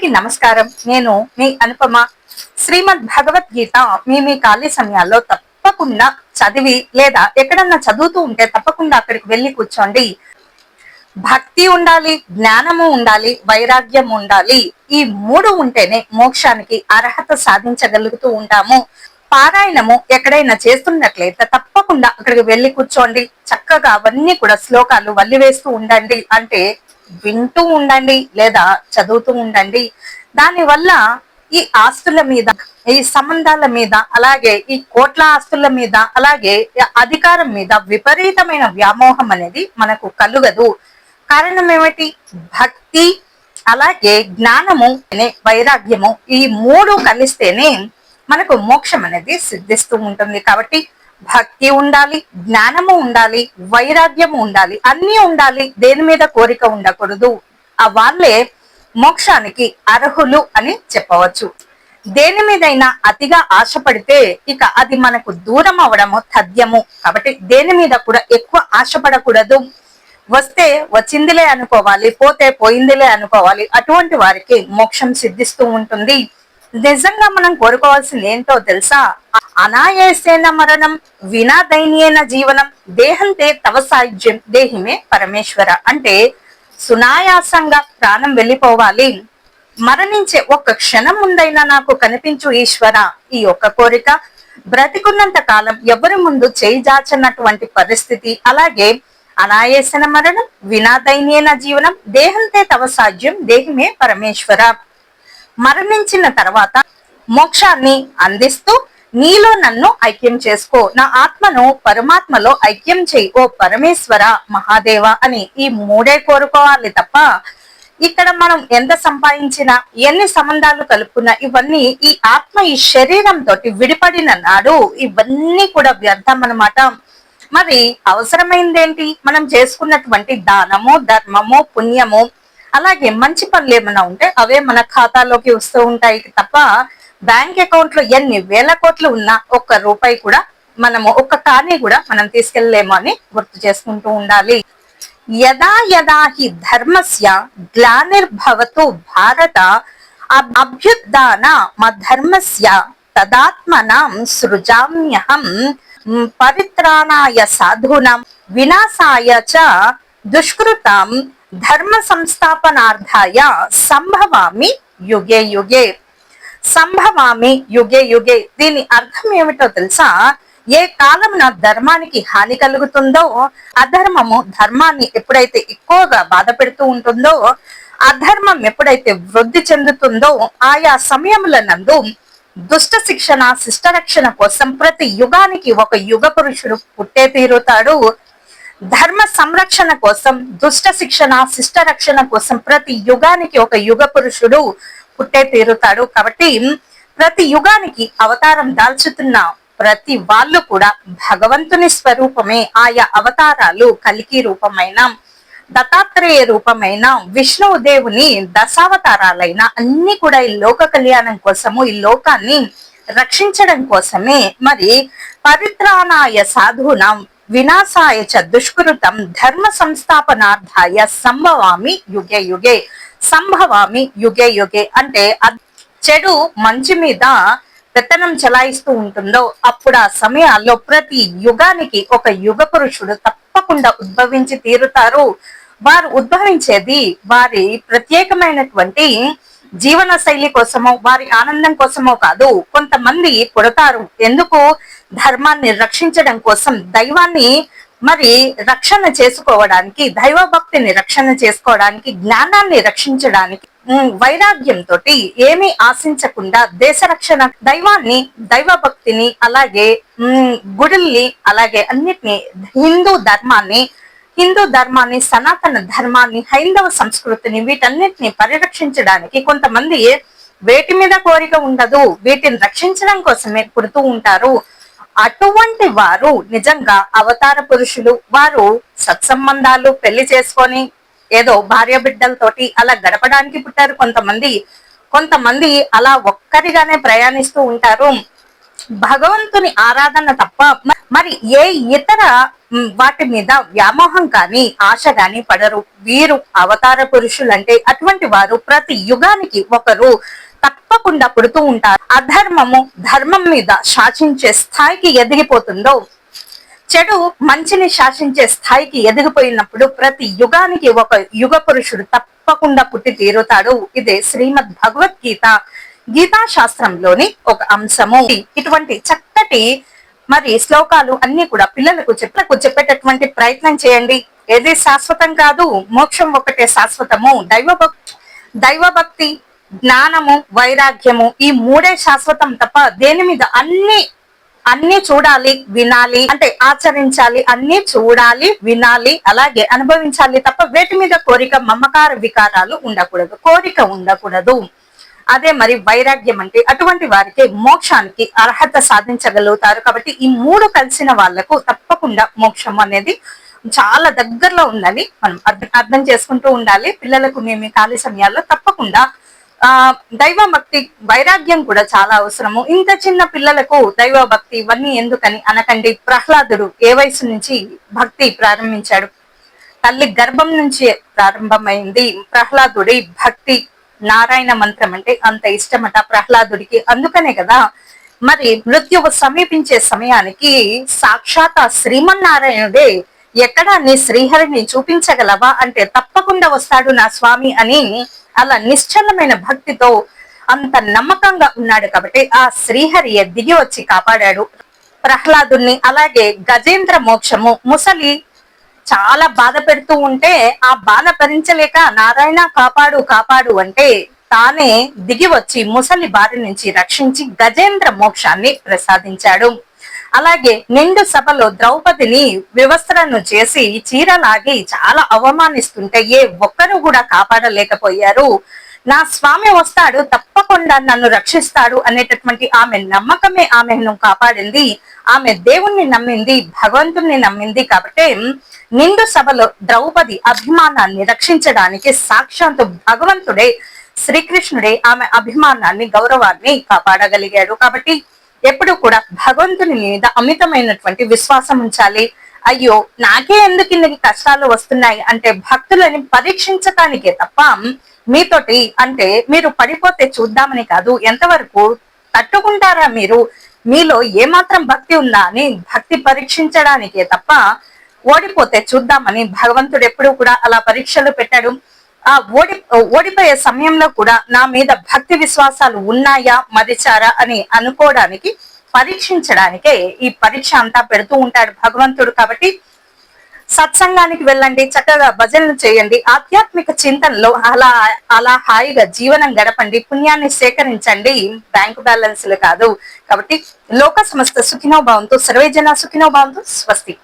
అందరికీ నమస్కారం. నేను మీ అనుపమ. శ్రీమద్ భగవద్గీత మీ ఖాళీ సమయాల్లో తప్పకుండా చదివి లేదా ఎక్కడన్నా చదువుతూ ఉంటే తప్పకుండా అక్కడికి వెళ్ళి కూర్చోండి. భక్తి ఉండాలి, జ్ఞానము ఉండాలి, వైరాగ్యం ఉండాలి. ఈ మూడు ఉంటేనే మోక్షానికి అర్హత సాధించగలుగుతూ ఉంటాము. పారాయణము ఎక్కడైనా చేస్తున్నట్లయితే తప్పకుండా అక్కడికి వెళ్ళి కూర్చోండి. చక్కగా అవన్నీ కూడా శ్లోకాలు వల్లివేస్తూ ఉండండి, అంటే వింటూ ఉండండి లేదా చదువుతూ ఉండండి. దానివల్ల ఈ ఆస్తుల మీద, ఈ సంబంధాల మీద, అలాగే ఈ కోట్ల ఆస్తుల మీద, అలాగే అధికారం మీద విపరీతమైన వ్యామోహం అనేది మనకు కలుగదు. కారణం ఏమిటి? భక్తి, అలాగే జ్ఞానము, వైరాగ్యము, ఈ మూడు కలిస్తేనే మనకు మోక్షం అనేది సిద్ధిస్తూ ఉంటుంది. కాబట్టి భక్తి ఉండాలి, జ్ఞానము ఉండాలి, వైరాగ్యము ఉండాలి, అన్నీ ఉండాలి. దేని మీద కోరిక ఉండకూడదు. వాళ్ళే మోక్షానికి అర్హులు అని చెప్పవచ్చు. దేని మీదైనా అతిగా ఆశపడితే ఇక అది మనకు దూరం అవడము తథ్యము. కాబట్టి దేని మీద కూడా ఎక్కువ ఆశపడకూడదు. వస్తే వచ్చిందిలే అనుకోవాలి, పోతే పోయిందిలే అనుకోవాలి. అటువంటి వారికి మోక్షం సిద్ధిస్తూ ఉంటుంది. నిజంగా మనం కోరుకోవాల్సింది ఏంటో తెలుసా? అనాయాసేన మరణం, వినా దైన్యేన జీవనం, దేహంతే తవ సాయుజ్యం, దేహిమే పరమేశ్వర. అంటే సునాయాసంగా ప్రాణం వెళ్ళిపోవాలి, మరణించే ఒక్క క్షణం ముందైనా నాకు కనిపించు ఈశ్వర. ఈ ఒక్క కోరిక. బ్రతికున్నంత కాలం ఎవరి ముందు చేయి జాచనటువంటి పరిస్థితి. అలాగే అనాయాసన మరణం, వినా దైన్యేన జీవనం, దేహంతే తవ సాధ్యం, దేహిమే పరమేశ్వర. మరణించిన తర్వాత మోక్షాన్ని అందిస్తూ నీలో నన్ను ఐక్యం చేసుకో, నా ఆత్మను పరమాత్మలో ఐక్యం చేయి ఓ పరమేశ్వర మహాదేవ అని ఈ మూడే కోరుకోవాలి తప్ప ఇక్కడ మనం ఎంత సంపాదించినా, ఎన్ని సంబంధాలు కలుపుకున్నా, ఇవన్నీ ఈ ఆత్మ ఈ శరీరంతో విడిపడిన నాడు ఇవన్నీ కూడా వ్యర్థం అన్నమాట. మరి అవసరమైందేంటి? మనం చేసుకున్నటువంటి దానము, ధర్మము, పుణ్యము, అలాగే మంచి పనులు ఏమైనా ఉంటే అవే మన ఖాతాలోకి వస్తూ ఉంటాయి తప్ప బ్యాంక్ అకౌంట్ లో ఎన్ని వేల కోట్లు ఉన్నా ఒక్క రూపాయి కూడా మనము, ఒక్క కాని కూడా మనం తీసుకెళ్లేమో అని గుర్తు చేసుకుంటూ ఉండాలి. యదా యదా హి ధర్మస్య గ్లానిర్భవతు భారత అభ్యుత్థాన మధర్మస్య తదాత్మనాం సృజామ్యహం పరిత్రాణాయ సాధూనాం వినాశాయ చ దుష్కృతాం ధర్మ సంస్థాపనార్థాయ సంభవామి యుగే యుగే. సంభవామి యుగే యుగే, దీని అర్థం ఏమిటో తెలుసా? ఏ కాలంలో ధర్మానికి హాని కలుగుతుందో, అధర్మము ధర్మాన్ని ఎప్పుడైతే ఎక్కువగా బాధ పెడుతూ ఉంటుందో, అధర్మం ఎప్పుడైతే వృద్ధి చెందుతుందో, ఆయా సమయముల నందు దుష్ట శిక్షణ, శిష్ట రక్షణ కోసం ప్రతి యుగానికి ఒక యుగ పురుషుడు పుట్టే తీరుతాడు. ధర్మ సంరక్షణ కోసం, దుష్ట శిక్షణ, శిష్ట రక్షణ కోసం ప్రతి యుగానికి ఒక యుగ పురుషుడు పుట్టే తీరుతాడు. కాబట్టి ప్రతి యుగానికి అవతారం దాల్చుతున్న ప్రతి వాళ్ళు కూడా భగవంతుని స్వరూపమే. ఆయా అవతారాలు కల్కి రూపమైన, దత్తాత్రేయ రూపమైన, విష్ణువు దేవుని దశావతారాలైన అన్ని కూడా ఈ లోక కళ్యాణం కోసము, ఈ లోకాన్ని రక్షించడం కోసమే. మరి పరిత్రాణాయ సాధూనాం వినాశాయ చ దుష్కృతం ధర్మ సంస్థాపనార్థాయ సంభవామి యుగే యుగే. సంభవామి యుగే యుగే అంటే చెడు మంచి మీద పెత్తనం చలాయిస్తూ ఉంటుందో అప్పుడు ఆ సమయాల్లో ప్రతి యుగానికి ఒక యుగ పురుషుడు తప్పకుండా ఉద్భవించి తీరుతారు. వారు ఉద్భవించేది వారి ప్రత్యేకమైనటువంటి జీవన శైలి కోసమో, వారి ఆనందం కోసమో కాదు. కొంతమంది పుడతారు ఎందుకు? ధర్మాన్ని రక్షించడం కోసం, దైవాన్ని మరి రక్షణ చేసుకోవడానికి, దైవ భక్తిని రక్షణ చేసుకోవడానికి, జ్ఞానాన్ని రక్షించడానికి, వైరాగ్యంతో ఏమీ ఆశించకుండా దేశ రక్షణ, దైవాన్ని, దైవ భక్తిని, అలాగే గుడుల్ని, అలాగే అన్నిటినీ, హిందూ ధర్మాన్ని, సనాతన ధర్మాన్ని, హైందవ సంస్కృతిని, వీటన్నిటిని పరిరక్షించడానికి కొంతమంది వేటి మీద కోరిక ఉండదు, వీటిని రక్షించడం కోసమే పుడుతూ ఉంటారు. అటువంటి వారు నిజంగా అవతార పురుషులు. వారు సత్సంబంధాలు పెళ్లి చేసుకొని ఏదో భార్య బిడ్డలతోటి అలా గడపడానికి పుట్టారు కొంతమంది. అలా ఒక్కరిగానే ప్రయాణిస్తూ ఉంటారు. భగవంతుని ఆరాధన తప్ప మరి ఏ ఇతర వాటి మీద వ్యామోహం కానీ ఆశ గాని పడరు. వీరు అవతార పురుషులు అంటే అటువంటి వారు ప్రతి యుగానికి ఒకరు తప్పకుండా పుడుతూ ఉంటారు. అధర్మము ధర్మం మీద శాసించే స్థాయికి ఎదిగిపోతుందో, చెడు మంచిని శాసించే స్థాయికి ఎదిగిపోయినప్పుడు ప్రతి యుగానికి ఒక యుగ పురుషుడు తప్పకుండా పుట్టి తీరుతాడు. ఇదే శ్రీమద్ భగవద్గీత గీతా శాస్త్రంలోని ఒక అంశము. ఇటువంటి చక్కటి మరి శ్లోకాలు అన్ని కూడా పిల్లలకు చెప్పేటటువంటి ప్రయత్నం చేయండి. ఏది శాశ్వతం కాదు, మోక్షం ఒకటే శాశ్వతము. దైవభక్తి, జ్ఞానము, వైరాగ్యము ఈ మూడే శాశ్వతం తప్ప దేని మీద అన్ని చూడాలి, వినాలి అంటే ఆచరించాలి, అన్ని చూడాలి, వినాలి, అలాగే అనుభవించాలి తప్ప వేటి మీద కోరిక, మమకార వికారాలు ఉండకూడదు, కోరిక ఉండకూడదు. అదే మరి వైరాగ్యం అంటే అటువంటి వారికి మోక్షానికి అర్హత సాధించగలుగుతారు. కాబట్టి ఈ మూడు కలిసిన వాళ్లకు తప్పకుండా మోక్షం అనేది చాలా దగ్గరలో ఉందని మనం అర్థం చేసుకుంటూ ఉండాలి. పిల్లలకు మేము ఖాళీ సమయాల్లో తప్పకుండా దైవభక్తి, వైరాగ్యం కూడా చాలా అవసరము. ఇంత చిన్న పిల్లలకు దైవభక్తి ఇవన్నీ ఎందుకని అనకండి. ప్రహ్లాదుడు ఏ వయసు నుంచి భక్తి ప్రారంభించాడు? తల్లి గర్భం నుంచి ప్రారంభమైంది ప్రహ్లాదుడి భక్తి. నారాయణ మంత్రం అంటే అంత ఇష్టమట ప్రహ్లాదుడికి. అందుకనే కదా మరి మృత్యువు సమీపించే సమయానికి సాక్షాత్ శ్రీమన్నారాయణుడే ఎక్కడా నీ శ్రీహరిని చూపించగలవా అంటే తప్పకుండా వస్తాడు నా స్వామి అని అలా నిశ్చలమైన భక్తితో అంత నమ్మకంగా ఉన్నాడు. కాబట్టి ఆ శ్రీహరి దిగి వచ్చి కాపాడాడు ప్రహ్లాదుని. అలాగే గజేంద్ర మోక్షము, ముసలి చాలా బాధ పెడుతూ ఉంటే ఆ బాధ భరించలేక నారాయణ కాపాడు కాపాడు అంటే తానే దిగి వచ్చి ముసలి బారి నుంచి రక్షించి గజేంద్ర మోక్షాన్ని ప్రసాదించాడు. అలాగే నిండు సభలో ద్రౌపదిని వివస్త్రను చేసి చీరలాగి చాలా అవమానిస్తుంటే ఏ ఒక్కరు కూడా కాపాడలేకపోయారు. నా స్వామి వస్తాడు, తప్పకుండా నన్ను రక్షిస్తాడు అనేటటువంటి ఆమె నమ్మకమే ఆమెను కాపాడింది. ఆమె దేవుణ్ణి నమ్మింది, భగవంతుణ్ణి నమ్మింది. కాబట్టి నిండు సభలో ద్రౌపది అభిమానాన్ని రక్షించడానికి సాక్షాత్తు భగవంతుడే, శ్రీకృష్ణుడే ఆమె అభిమానాన్ని, గౌరవాన్ని కాపాడగలిగాడు. కాబట్టి ఎప్పుడు కూడా భగవంతుని మీద అమితమైనటువంటి విశ్వాసం ఉంచాలి. అయ్యో నాకే ఎందుకు ఇన్ని కష్టాలు వస్తున్నాయి అంటే భక్తులని పరీక్షించటానికే తప్ప మీతోటి అంటే మీరు పడిపోతే చూద్దామని కాదు. ఎంతవరకు తట్టుకుంటారా మీరు, మీలో ఏమాత్రం భక్తి ఉందా అని భక్తి పరీక్షించడానికే తప్ప ఓడిపోతే చూద్దామని భగవంతుడు ఎప్పుడు కూడా అలా పరీక్షలు పెట్టాడు. ఆ ఓడిపోయే సమయంలో కూడా నా మీద భక్తి విశ్వాసాలు ఉన్నాయా మరిచారా అని అనుకోవడానికి, పరీక్షించడానికే ఈ పరీక్ష అంతా పెడుతూ ఉంటాడు భగవంతుడు. కాబట్టి సత్సంగానికి వెళ్ళండి, చక్కగా భజనలు చేయండి, ఆధ్యాత్మిక చింతనలో అలా హాయిగా జీవనం గడపండి, పుణ్యాన్ని సేకరించండి, బ్యాంకు బ్యాలెన్స్లు కాదు. కాబట్టి లోక సమస్త సుఖినో భవంతు, సర్వే జన సుఖినో భవంతు. స్వస్తి.